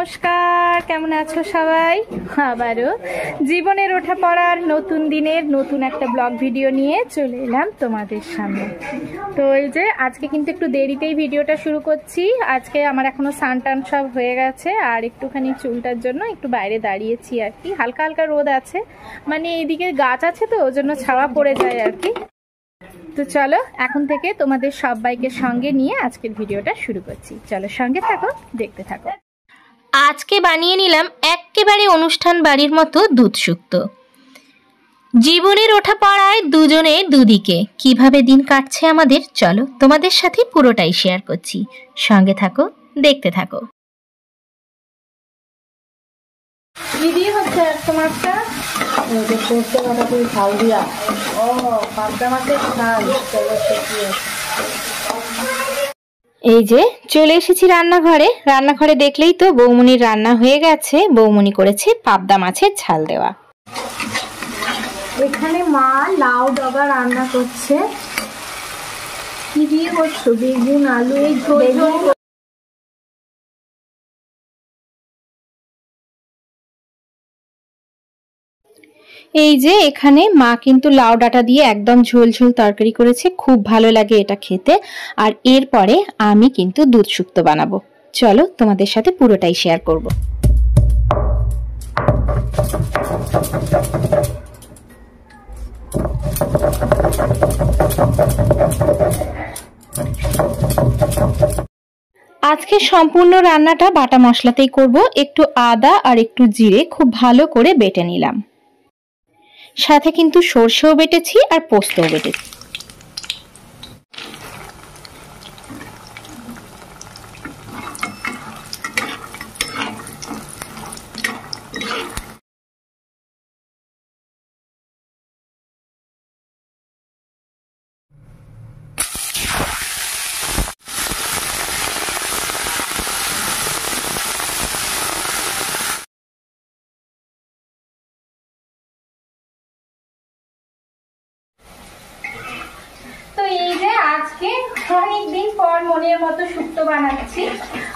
নমস্কার, কেমন আছো সবাই? আবারও জীবনের ওঠা পড়ার নতুন দিনের নতুন একটা ব্লগ ভিডিও নিয়ে চলে এলাম তোমাদের সামনে। তো এই যে আজকে কিন্তু একটু দেরিতেই ভিডিওটা শুরু করছি। আজকে আমার এখনো স্নান টান সব হয়ে গেছে, আর একটুখানি চুলটার জন্য একটু বাইরে দাঁড়িয়েছি আর কি। হালকা হালকা রোদ আছে, মানে এইদিকে গাছ আছে তো ওই জন্য ছাওয়া পড়ে যায় আর কি। তো চলো এখন থেকে তোমাদের সবাইকে সঙ্গে নিয়ে আজকের ভিডিওটা শুরু করছি। চলো সঙ্গে থাকো, দেখতে থাকো। আজকে বানিয়ে নিলাম একেবারে অনুষ্ঠান বাড়ির মতো দুধ শুক্তো। জীবনের ওঠা পড়ায় দুজনে দুদিকে কিভাবে দিন কাটছে আমাদের, চলো তোমাদের সাথে পুরোটাই শেয়ার করছি। সঙ্গে থাকো, দেখতে থাকো। দিদি হচ্ছে তোমারটা ঝাল দিয়া পাবদা মাছের ঝাল। এই যে চলে এসেছি রান্নাঘরে। রান্নাঘরে দেখলেই তো বৌমনির রান্না হয়ে গেছে। বৌমনি করেছে পাবদা মাছের ঝাল দেওয়া। এখানে মা লাউ ডগা রান্না করছে। কি দিয়ে করছো? বেগুন আলু এই ঝোল। এই যে এখানে মা কিন্তু লাউ ডাঁটা দিয়ে একদম ঝোল ঝোল তরকারি করেছে, খুব ভালো লাগে এটা খেতে। আর এরপরে আমি কিন্তু দুধ শুক্তো বানাবো। চলো তোমাদের সাথে পুরোটাই শেয়ার করব। আজকে সম্পূর্ণ রান্নাটা বাটা মশলাতেই করব। একটু আদা আর একটু জিরে খুব ভালো করে বেটে নিলাম, সাথে কিন্তু সরষেও বেটেছি আর পোস্তও বেটেছি। আজকে অনেকদিন পর মনের মতো শুক্তো বানাচ্ছি।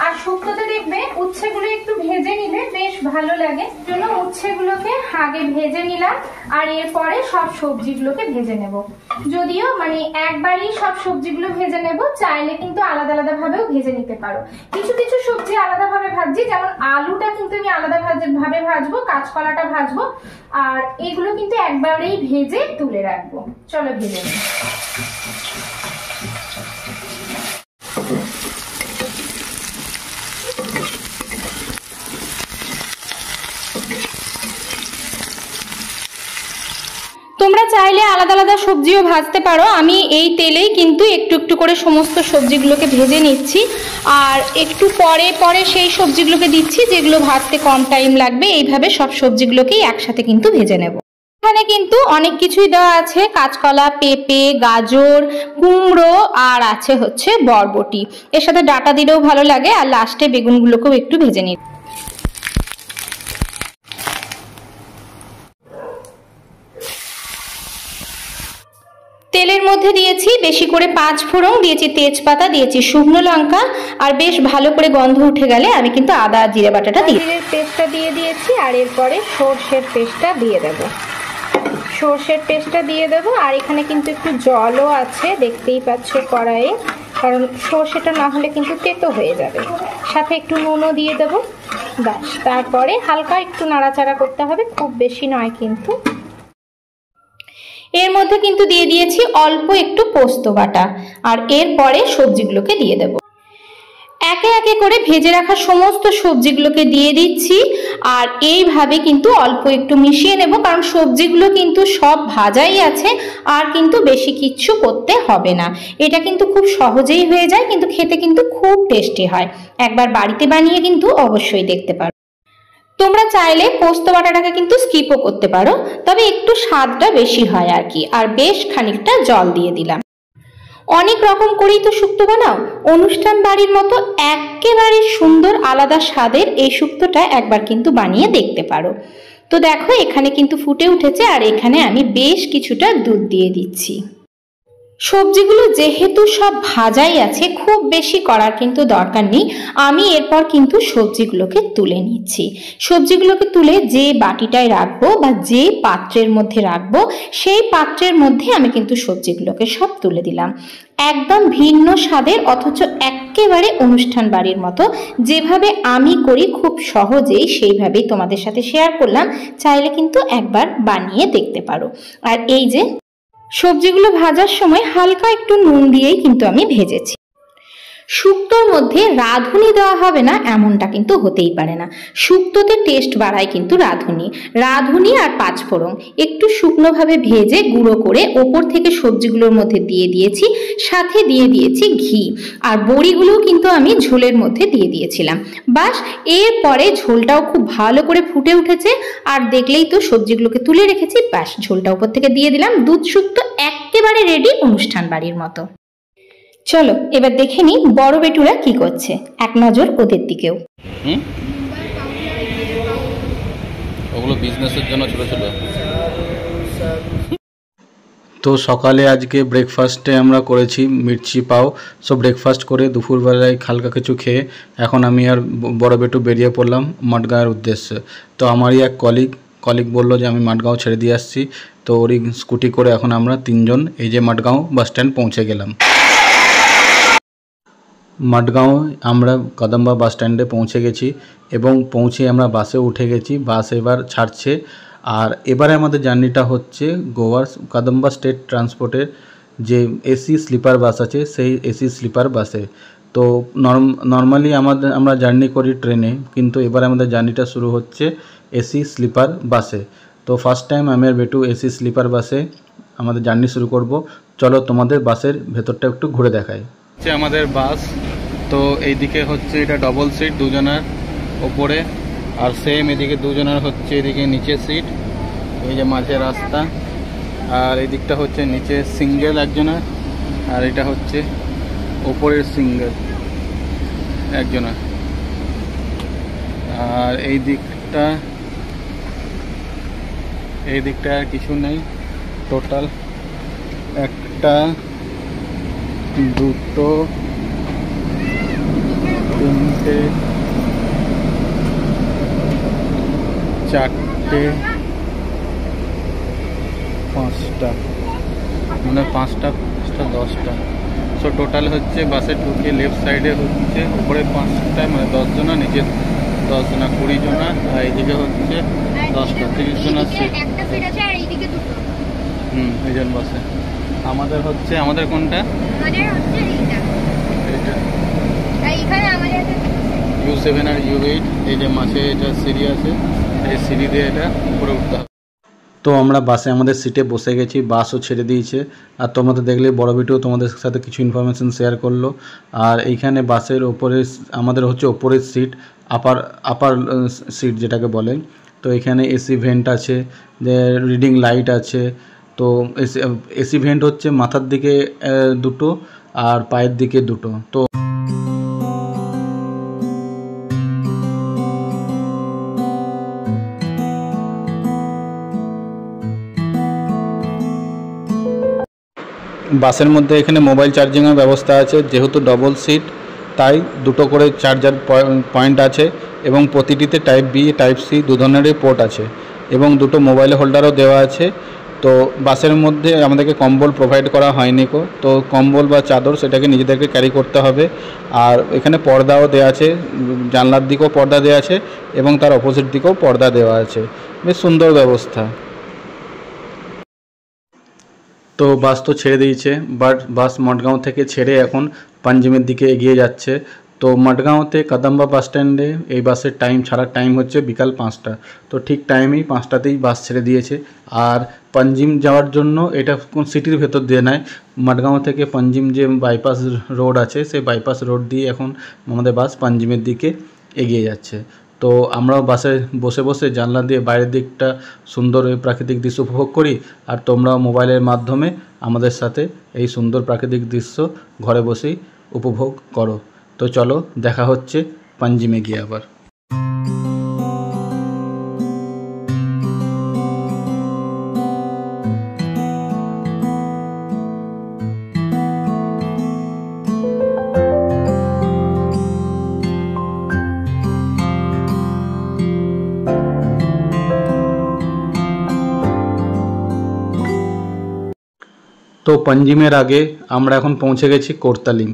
আর শুক্তোতে দেখবে উচ্ছেগুলো একটু ভেজে নিলে বেশ ভালো লাগে, জন্য উচ্ছেগুলোকে আগে ভেজে নিলাম আর এরপরে সব সবজিগুলোকে ভেজে নেব। যদিও মানে একবারই সব সবজিগুলো ভেজে নেব, চাইলে কিন্তু আলাদা আলাদা ভাবেও ভেজে নিতে পারো। কিছু কিছু সবজি আলাদা ভাবে ভাজছি, যেমন আলুটা কিন্তু আমি আলাদা ভাবে ভাজবো, কাঁচকলাটা ভাজবো, আর এগুলো কিন্তু একবারেই ভেজে তুলে রাখবো। চলো ভেজে নিই। তোমরা চাইলে আলাদা আলাদা সবজিও ভাজতে পারো। আমি এই তেলেই কিন্তু একটু একটু করে সমস্ত সবজিগুলোকে ভেজে নিচ্ছি, আর একটু পরে পরে সেই সবজিগুলোকে দিচ্ছি যেগুলো ভাজতে কম টাইম লাগবে। এইভাবে সব সবজিগুলোকেই একসাথে কিন্তু ভেজে নেব। এখানে কিন্তু অনেক কিছুই দেওয়া আছে, কাঁচকলা, পেঁপে, গাজর, কুমড়ো, আর আছে হচ্ছে বরবটি। এর সাথে ডাঁটা দিলেও ভালো লাগে। আর লাস্টে বেগুনগুলোকেও একটু ভেজে নিই। তেলের মধ্যে দিয়েছি বেশি করে 5 ফোড়ন, দিয়েছি তেজপাতা, দিয়েছি শুকনো লঙ্কা, আর বেশ ভালো করে গন্ধ উঠে গেলে আমি কিন্তু আদা জিরে বাটাটা পেস্টটা দিয়ে দিয়েছি। আর এরপরে সর্ষের পেস্টটা দিয়ে দেব। সর্ষের পেস্টটা দিয়ে দেবো। আর এখানে কিন্তু একটু জলও আছে, দেখতেই পাচ্ছ কড়াইয়ে, কারণ সর্ষেটা না হলে কিন্তু তেতো হয়ে যাবে। সাথে একটু নুনও দিয়ে দেবো, ব্যাস। তারপরে হালকা একটু নাড়াচাড়া করতে হবে, খুব বেশি নয় কিন্তু। এর মধ্যে কিন্তু দিয়ে দিয়েছি অল্প একটু পোস্ত বাটা, আর এরপরে সবজিগুলোকে দিয়ে দেব। একে একে করে ভেজে রাখা সমস্ত সবজিগুলোকে দিয়ে দিচ্ছি, আর এইভাবে কিন্তু অল্প একটু মিশিয়ে নেব, কারণ সবজিগুলো কিন্তু সব ভাজাই আছে, আর কিন্তু বেশি কিচ্ছু করতে হবে না। এটা কিন্তু খুব সহজেই হয়ে যায়, কিন্তু খেতে কিন্তু খুব টেস্টি হয়। একবার বাড়িতে বানিয়ে কিন্তু অবশ্যই দেখতে পারো। তোমরা চাইলে পোস্ত বাটাটাকে কিন্তু স্কিপও করতে পারো, তবে একটু স্বাদটা বেশি হয় আর কি। আর বেশ খানিকটা জল দিয়ে দিলাম। অনেক রকম করেই তো শুক্তো বানাও, অনুষ্ঠান বাড়ির মতো একেবারে সুন্দর আলাদা স্বাদের এই শুক্তোটা একবার কিন্তু বানিয়ে দেখতে পারো। তো দেখো এখানে কিন্তু ফুটে উঠেছে, আর এখানে আমি বেশ কিছুটা দুধ দিয়ে দিচ্ছি। সবজিগুলো যেহেতু সব ভাজাই আছে, খুব বেশি করার কিন্তু দরকার নেই। আমি এরপর কিন্তু সবজিগুলোকে তুলে নিচ্ছি। সবজিগুলোকে তুলে যে বাটিটায় রাখবো বা যে পাত্রের মধ্যে রাখবো, সেই পাত্রের মধ্যে আমি কিন্তু সবজিগুলোকে সব তুলে দিলাম। একদম ভিন্ন স্বাদের, অথচ একেবারে অনুষ্ঠান বাড়ির মতো। যেভাবে আমি করি খুব সহজেই সেইভাবেই তোমাদের সাথে শেয়ার করলাম। চাইলে কিন্তু একবার বানিয়ে দেখতে পারো। আর এই যে সবজিগুলো ভাজার সময় হালকা একটু নুন দিয়েই কিন্তু আমি ভেজেছি। শুক্তোর মধ্যে রাঁধুনি দেওয়া হবে না এমনটা কিন্তু হতেই পারে না। শুক্তোতে টেস্ট বাড়ায় কিন্তু রাঁধুনি আর পাঁচফোড়ন একটু শুকনোভাবে ভেজে গুঁড়ো করে ওপর থেকে সবজিগুলোর মধ্যে দিয়ে দিয়েছি। সাথে দিয়ে দিয়েছি ঘি, আর বড়িগুলোও কিন্তু আমি ঝোলের মধ্যে দিয়ে দিয়েছিলাম। বাস, এরপরে ঝোলটাও খুব ভালো করে ফুটে উঠেছে। আর দেখলেই তো সবজিগুলোকে তুলে রেখেছি, বাস ঝোলটা উপর থেকে দিয়ে দিলাম। দুধ শুক্তো একেবারে রেডি অনুষ্ঠান বাড়ির মতো। চলো এবার দেখে নিই বড় বেটুরা কি করছে, এক নজর ওদের দিকেও। ওগুলো বিজনেসের জন্য ছোট ছোট। তো সকালে আজকে ব্রেকফাস্টে আমরা করেছি মির্চি পাও। সো ব্রেকফাস্ট করে দুপুরবেলায় হালকা কিছু খেয়ে এখন আমি আর বড় বেটু বেরিয়ে পড়লাম মাঠগাঁওয়ের উদ্দেশ্যে। তো আমারই এক কলিগ বললো যে আমি মাঠগাঁও ছেড়ে দিয়ে আসছি। তো ওরই স্কুটি করে এখন আমরা তিনজন এই যে মাঠগাঁও বাস স্ট্যান্ড পৌঁছে গেলাম। মাঠগাঁও আমরা কদম্বা বাস স্ট্যান্ডে পৌঁছে গেছি এবং পৌঁছে আমরা বাসে উঠে গেছি। বাস এবার ছাড়ছে। আর এবারে আমাদের জার্নিটা হচ্ছে গোয়ার কদম্বা স্টেট ট্রান্সপোর্টের যে এসি স্লিপার বাস আছে, সেই এসি স্লিপার বাসে। তো নর্মালি আমরা জার্নি করি ট্রেনে, কিন্তু এবার আমাদের জার্নিটা শুরু হচ্ছে এসি স্লিপার বাসে। তো ফার্স্ট টাইম আমি আর বেটু এসি স্লিপার বাসে আমাদের জার্নি শুরু করব। চলো তোমাদের বাসের ভেতরটা একটু ঘুরে দেখাই। আমাদের বাস তো এইদিকে হচ্ছে এটা ডবল সিট দুজনের ওপরে, আর সেম এদিকে দুজনের হচ্ছে এদিকে নিচে সিট, এই যে মাঝে রাস্তা। আর এই দিকটা হচ্ছে নিচে সিঙ্গেল একজনের, আর এটা হচ্ছে ওপরের সিঙ্গেল একজনের। আর এই দিকটা আর কিছু নেই। টোটাল একটা, দুটো, তিনটে, চারটে, পাঁচটা, মানে পাঁচটা 10টা। সো টোটাল হচ্ছে বাসে ঢুকে লেফট সাইডে হচ্ছে উপরে 5টা, মানে 10 জনা, নিচে 10 জনা, 20 জনা, আর এইদিকে হচ্ছে 10টা, 30 জনা সিট। এই জন বাসে আমাদের হচ্ছে, আমাদের কোনটা? U7 আর U8। এই যে মাঝে এটা সিঁড়ি আছে, এই সিঁড়ি দিয়ে এটা উপরে উঠতে হবে। তো আমরা বাসে আমাদের সিটে বসে গেছি, বাসও ছেড়ে দিয়েছে। আর তোমরা তো দেখলে বড় ভিডিও তোমাদের সাথে কিছু ইনফরমেশন শেয়ার করলো। আর এইখানে বাসের ওপরে আমাদের হচ্ছে ওপরের সিট, আপার সিট যেটাকে বলে। তো এখানে এসি ভেন্ট আছে, যে রিডিং লাইট আছে। তো এসি ভেন্ট হচ্ছে মাথার দিকে দুটো আর পায়ের দিকে দুটো। তো বাসের মধ্যে এখানে মোবাইল চার্জিংয়ের ব্যবস্থা আছে। যেহেতু ডবল সিট তাই দুটো করে চার্জার পয়েন্ট আছে এবং প্রতিটিতে টাইপ বি টাইপ সি দু ধরনেরই পোর্ট আছে এবং দুটো মোবাইল হোল্ডারও দেওয়া আছে। তো বাসের মধ্যে আমাদেরকে কম্বল প্রোভাইড করা হয়নি তো কম্বল বা চাদর সেটাকে নিজেদেরকে ক্যারি করতে হবে। আর এখানে পর্দাও দেওয়া আছে, জানলার দিকেও পর্দা দেওয়া আছে এবং তার অপোজিট দিকেও পর্দা দেওয়া আছে। বেশ সুন্দর ব্যবস্থা। তো বাস তো ছেড়ে দিয়েছে, বাট বাস মঠগাঁও থেকে ছেড়ে এখন পাঞ্জিমের দিকে এগিয়ে যাচ্ছে। তো মঠগাঁওতে কদম্বা বাস স্ট্যান্ডে এই বাসের ছাড়ার টাইম হচ্ছে বিকাল 5টা। তো ঠিক টাইমেই 5টাতেই বাস ছেড়ে দিয়েছে। আর পাঞ্জিম যাওয়ার জন্য এটা কোন সিটির ভেতর দিয়ে নয়, মঠগাঁও থেকে পাঞ্জিম যে বাইপাস রোড আছে সেই বাইপাস রোড দিয়ে এখন আমাদের বাস পাঞ্জিমের দিকে এগিয়ে যাচ্ছে। তো আমরাও বাসে বসে বসে জানলা দিয়ে বাইরের দিকটা সুন্দর প্রাকৃতিক দৃশ্য উপভোগ করি। আর তোমরাও মোবাইলের মাধ্যমে আমাদের সাথে এই সুন্দর প্রাকৃতিক দৃশ্য ঘরে বসেই উপভোগ করো। তো চলো দেখা হচ্ছে পাঞ্জিমে গিয়ে আবার। তো পঞ্জিমের আগে আমরা এখন পৌঁছে গেছি কোর্তালিম।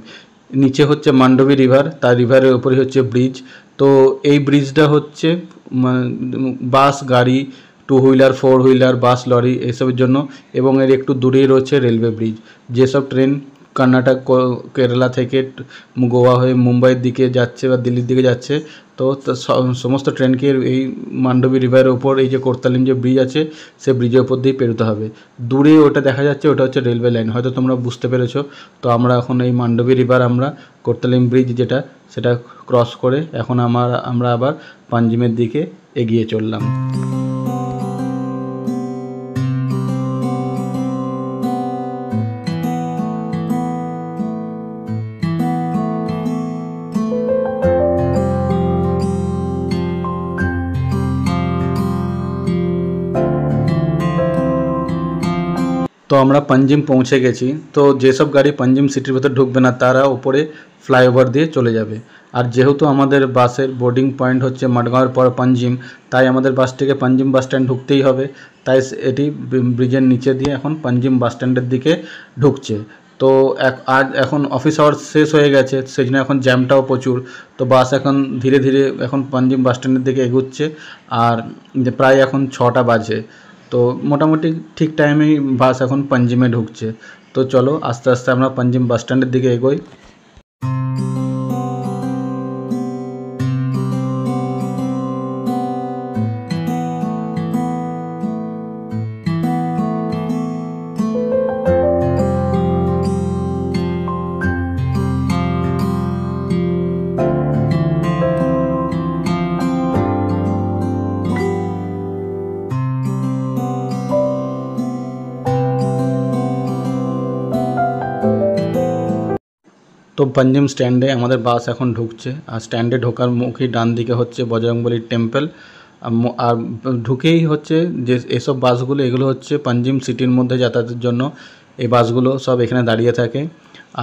নিচে হচ্ছে মান্ডবী রিভার, তার রিভারের উপরে হচ্ছে ব্রিজ। তো এই ব্রিজটা হচ্ছে বাস, গাড়ি, 2 হুইলার, 4 হুইলার, বাস, লরি এসবের জন্য, এবং এর একটু দূরেই রয়েছে রেলওয়ে ব্রিজ। যেসব ট্রেন কর্ণাটক, কেরালা থেকে গোয়া হয়ে মুম্বাইয়ের দিকে যাচ্ছে বা দিল্লির দিকে যাচ্ছে, তো সমস্ত ট্রেনকে এই মান্ডবী রিভারের ওপর এই যে কোর্তালিম যে ব্রিজ আছে সে ব্রিজের ওপর দিয়েই পেরোতে হবে। দূরে ওটা দেখা যাচ্ছে, ওটা হচ্ছে রেলওয়ে লাইন, হয়তো তোমরা বুঝতে পেরেছো। তো আমরা এখন এই মান্ডবী রিভার, আমরা কোর্তালিম ব্রিজ যেটা, সেটা ক্রস করে এখন আমরা আবার পাঞ্জিমের দিকে এগিয়ে চললাম। তো আমরা পাঞ্জিম পৌঁছে গেছি। তো যেসব গাড়ি পাঞ্জিম সিটির ভেতর ঢুকবে না তারা উপরে ফ্লাইওভার দিয়ে চলে যাবে। আর যেহেতু আমাদের বাসের বোর্ডিং পয়েন্ট হচ্ছে মাডগাঁওয়ের পর পাঞ্জিম, তাই আমাদের বাসটিকে পাঞ্জিম বাস স্ট্যান্ড ঢুকতেই হবে। তাই এটি ব্রিজের নিচে দিয়ে এখন পাঞ্জিম বাস স্ট্যান্ডের দিকে ঢুকছে। তো এখন অফিস আওয়ার শেষ হয়ে গেছে, সেই জন্য এখন জ্যামটাও প্রচুর। তো বাস এখন ধীরে ধীরে এখন পাঞ্জিম বাস স্ট্যান্ডের দিকে এগুচ্ছে। আর প্রায় এখন 6টা বাজে। তো মোটামুটি ঠিক টাইমেই বাস এখন পাঞ্জিমে ঢুকছে। তো চলো আস্তে আস্তে আমরা পাঞ্জিম বাস স্ট্যান্ডের দিকে এগোই। তো পাঞ্জিম স্ট্যান্ডে আমাদের বাস এখন ঢুকছে। আর স্ট্যান্ডে ঢোকার মুখেই ডান দিকে হচ্ছে বজরংবলী টেম্পল। আর ঢুকেই হচ্ছে যে এসব বাসগুলো, এগুলো হচ্ছে পাঞ্জিম সিটির মধ্যে যাতায়াতের জন্য এই বাসগুলো সব এখানে দাঁড়িয়ে থাকে।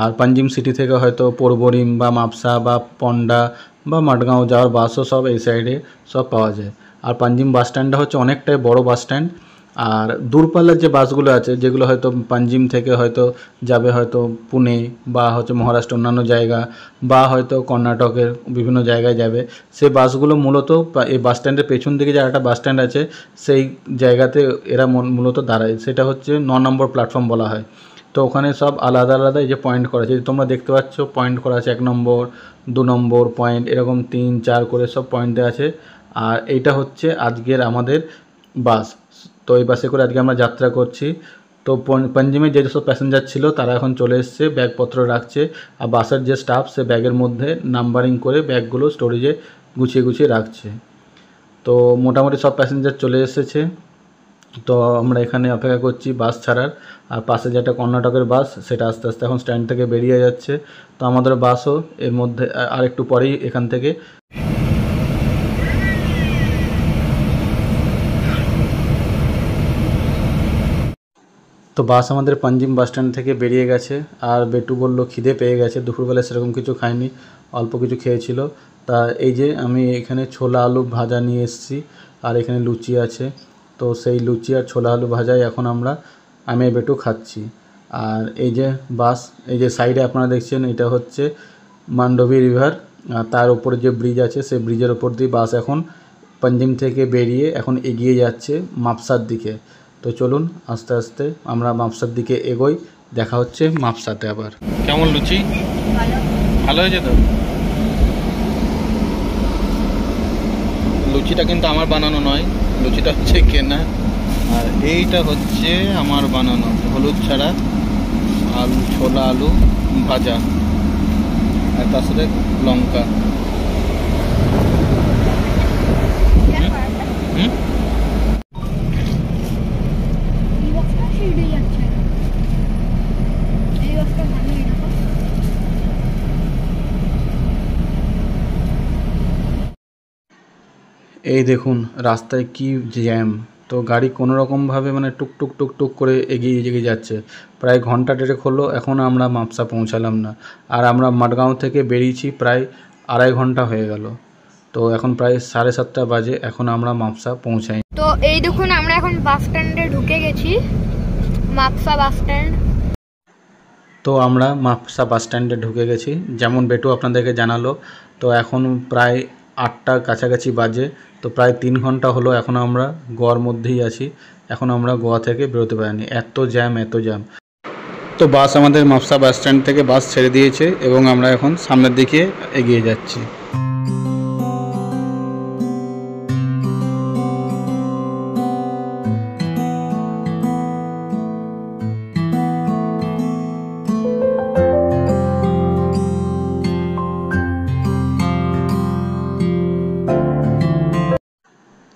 আর পাঞ্জিম সিটি থেকে হয়তো পোরবরিম বা মাপসা বা পন্ডা বা মাডগাঁও যাওয়ার বাসও সব এই সাইডে সব পাওয়া যায়। আর পাঞ্জিম বাস স্ট্যান্ডটা হচ্ছে অনেকটাই বড় বাস স্ট্যান্ড। আর দূরপাল্লার যে বাসগুলো আছে, যেগুলো হয়তো পাঞ্জিম থেকে হয়তো যাবে হয়তো পুনে বা হচ্ছে মহারাষ্ট্র অন্যান্য জায়গা, বা হয়তো কর্ণাটকের বিভিন্ন জায়গায় যাবে, সেই বাসগুলো মূলত এই বাস স্ট্যান্ডের পেছন দিকে যে একটা বাস স্ট্যান্ড আছে সেই জায়গাতে এরা মূলত দাঁড়ায়। সেটা হচ্ছে 9 নম্বর প্ল্যাটফর্ম বলা হয়। তো ওখানে সব আলাদা আলাদা এই যে পয়েন্ট করা আছে, তোমরা দেখতে পাচ্ছ পয়েন্ট করা আছে, 1 নম্বর 2 নম্বর পয়েন্ট, এরকম 3, 4 করে সব পয়েন্ট দেওয়া আছে। আর এইটা হচ্ছে আজকের আমাদের বাস। তো এই বাসে করে আজকে আমরা যাত্রা করছি। তো পাঞ্জিমে যেসব প্যাসেঞ্জার ছিল তারা এখন চলে এসছে, ব্যাগপত্র রাখছে। আর বাসের যে স্টাফ সে ব্যাগের মধ্যে নাম্বারিং করে ব্যাগগুলো স্টোরেজে গুছিয়ে গুছিয়ে রাখছে। তো মোটামুটি সব প্যাসেঞ্জার চলে এসেছে। তো আমরা এখানে অপেক্ষা করছি বাস ছাড়ার। আর পাশে যেটা কর্ণাটকের বাস সেটা আস্তে আস্তে এখন স্ট্যান্ড থেকে বেরিয়ে যাচ্ছে। তো আমাদের বাসও এর মধ্যে আর একটু পরেই এখান থেকে। তো বাস আমাদের পাঞ্জিম বাস স্ট্যান্ড থেকে বেরিয়ে গেছে। আর বেটু বলল খিদে পেয়ে গেছে, দুপুরবেলায় সেরকম কিছু খায়নি, অল্প কিছু খেয়েছিল। তা এই যে আমি এখানে ছোলা আলু ভাজা নিয়ে এসেছি, আর এখানে লুচি আছে। তো সেই লুচি আর ছোলা আলু ভাজাই এখন আমি বেটু খাচ্ছি। আর এই যে বাস, এই যে সাইডে আপনারা দেখছেন, এটা হচ্ছে মান্ডবী রিভার। তার উপরে যে ব্রিজ আছে সেই ব্রিজের ওপর দিয়ে বাস এখন পাঞ্জিম থেকে বেরিয়ে এখন এগিয়ে যাচ্ছে মাপসার দিকে। তো চলুন আস্তে আস্তে আমরা মাপসার দিকে এগোই। দেখা হচ্ছে মাপসাতে আবার। কেমন লুচি? ভালো হয়েছে তো? লুচিটা কিন্তু আমার বানানো নয়, লুচিটা হচ্ছে কেনা। আর এইটা হচ্ছে আমার বানানো, হলুদ ছাড়া আলু, ছোলা আলু ভাজা, আর তার সাথে লঙ্কা। এই দেখুন রাস্তায় কি জ্যাম। তো গাড়ি কোনো রকমভাবে মানে টুকটুক টুকটুক করে এগিয়ে যাচ্ছে। প্রায় ঘন্টা দেড়েক হলো এখন আমরা মাপসা পৌঁছালাম না। আর আমরা মাডগাঁও থেকে বেরিয়েছি প্রায় 2.5 ঘন্টা হয়ে গেল। তো এখন প্রায় 7:30 বাজে, এখন আমরা মাপসা পৌঁছাই। তো এই দেখুন আমরা এখন বাস স্ট্যান্ডে ঢুকে গেছি, মাপসা বাস স্ট্যান্ড। তো আমরা মাপসা বাস স্ট্যান্ডে ঢুকে গেছি, যেমন বেটু আপনাদেরকে জানালো। তো এখন প্রায় 8টার কাছাকাছি বাজে, তো প্রায় 3 ঘন্টা হলো এখনও আমরা গোয়ার মধ্যেই আছি। এখন আমরা গোয়া থেকে বেরোতে পারিনি, এত জ্যাম। তো বাস আমাদের মাপসা বাস স্ট্যান্ড থেকে বাস ছেড়ে দিয়েছে এবং আমরা এখন সামনের দিকে এগিয়ে যাচ্ছি।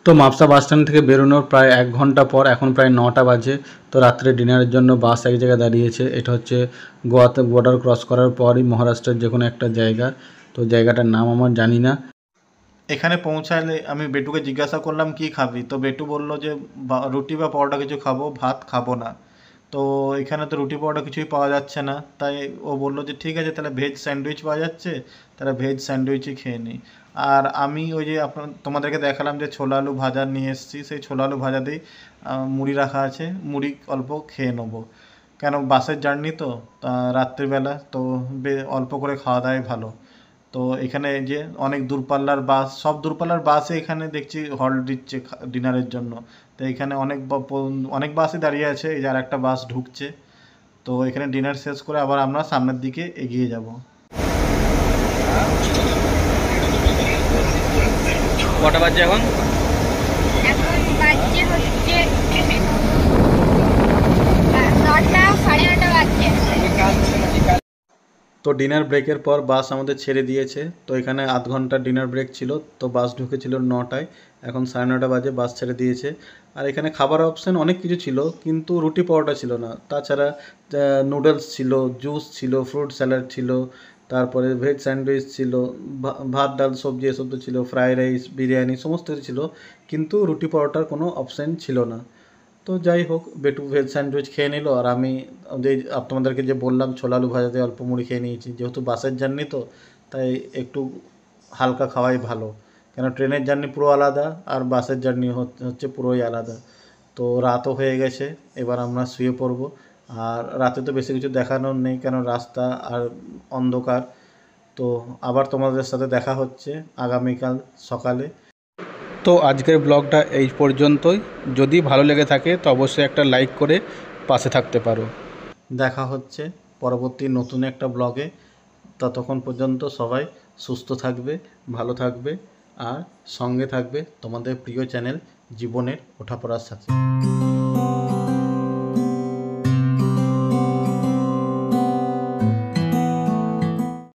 তো মাপসা বাস স্ট্যান্ড থেকে বেরোনোর প্রায় 1 ঘন্টা পর এখন প্রায় 9টা বাজে। তো রাত্রে ডিনারের জন্য বাস এক জায়গায় দাঁড়িয়েছে। এটা হচ্ছে গোয়াতে বর্ডার ক্রস করার পরই মহারাষ্ট্রের যে কোনো একটা জায়গা। তো জায়গাটার নাম আমার জানি না। এখানে পৌঁছালে আমি বেটুকে জিজ্ঞাসা করলাম কি খাবি, তো বেটু বলল যে রুটি বা পরোটা কিছু খাবো, ভাত খাবো না। তো এখানে তো রুটি পরোটা কিছুই পাওয়া যাচ্ছে না, তাই ও বললো যে ঠিক আছে তাহলে ভেজ স্যান্ডউইচ পাওয়া যাচ্ছে, তাহলে ভেজ স্যান্ডউইচই খেয়ে নিই। আর আমি ওই যে তোমাদেরকে দেখালাম যে ছোলা আলু ভাজা নিয়ে এসেছি, সেই ছোলা আলু ভাজাতেই মুড়ি রাখা আছে, মুড়ি অল্প খেয়ে নেবো। কেন বাসের জার্নি তো রাত্রিবেলা, তো অল্প করে খাওয়া দাওয়াই ভালো। তো এখানে যে অনেক দূরপাল্লার বাস, সব দূরপাল্লার বাসে এখানে দেখছি হল্ট দিচ্ছে ডিনারের জন্য। তো এখানে অনেক বাসই দাঁড়িয়ে আছে, এই যে আর একটা বাস ঢুকছে। তো এখানে ডিনার শেষ করে আবার আমরা সামনের দিকে এগিয়ে যাব। কটা বাজে এখন? বাজছে হচ্ছে 9টা, 9:30 বাজছে। তো ডিনার ব্রেকের পর বাস আমাদের ছেড়ে দিয়েছে। তো এখানে আধ ঘন্টা ডিনার ব্রেক ছিল, তো বাস ঢুকেছিল 9টায়, এখন 9:30 বাজে বাস ছেড়ে দিয়েছে। আর এখানে খাবার অপশান অনেক কিছু ছিল, কিন্তু রুটি পরোটা ছিল না। তাছাড়া নুডলস ছিল, জুস ছিল, ফ্রুট স্যালাড ছিল, তারপরে ভেজ স্যান্ডউইচ ছিল, ভাত ডাল সবজি এসব তো ছিল, ফ্রাইড রাইস, বিরিয়ানি সমস্ত কিছু ছিল, কিন্তু রুটি পরোটার কোনো অপশান ছিল না। তো যাই হোক, বেটু ভেজ স্যান্ডউইচ খেয়ে নিল, আর আমি যে তোমাদেরকে যে বললাম ছোলা আলু ভাজাতে অল্প মুড়ি খেয়ে নিয়েছি। যেহেতু বাসের জার্নি তো তাই একটু হালকা খাওয়াই ভালো, কেন ট্রেনের জার্নি পুরো আলাদা আর বাসের জার্নি হচ্ছে পুরোই আলাদা। তো রাতও হয়ে গেছে, এবার আমরা শুয়ে পড়বো। আর রাতে তো বেশি কিছু দেখানোর নেই, কেন রাস্তা আর অন্ধকার। তো আবার তোমাদের সাথে দেখা হচ্ছে আগামীকাল সকালে। তো আজকের ব্লগটা এই পর্যন্তই। যদি ভালো লেগে থাকে তো অবশ্যই একটা লাইক করে পাশে থাকতে পারো। দেখা হচ্ছে পরবর্তী নতুন একটা ব্লগে। ততক্ষণ পর্যন্ত সবাই সুস্থ থাকবে, ভালো থাকবে, আর সঙ্গে থাকবে তোমাদের প্রিয় চ্যানেল জীবনের ওঠাপড়ার সাথে।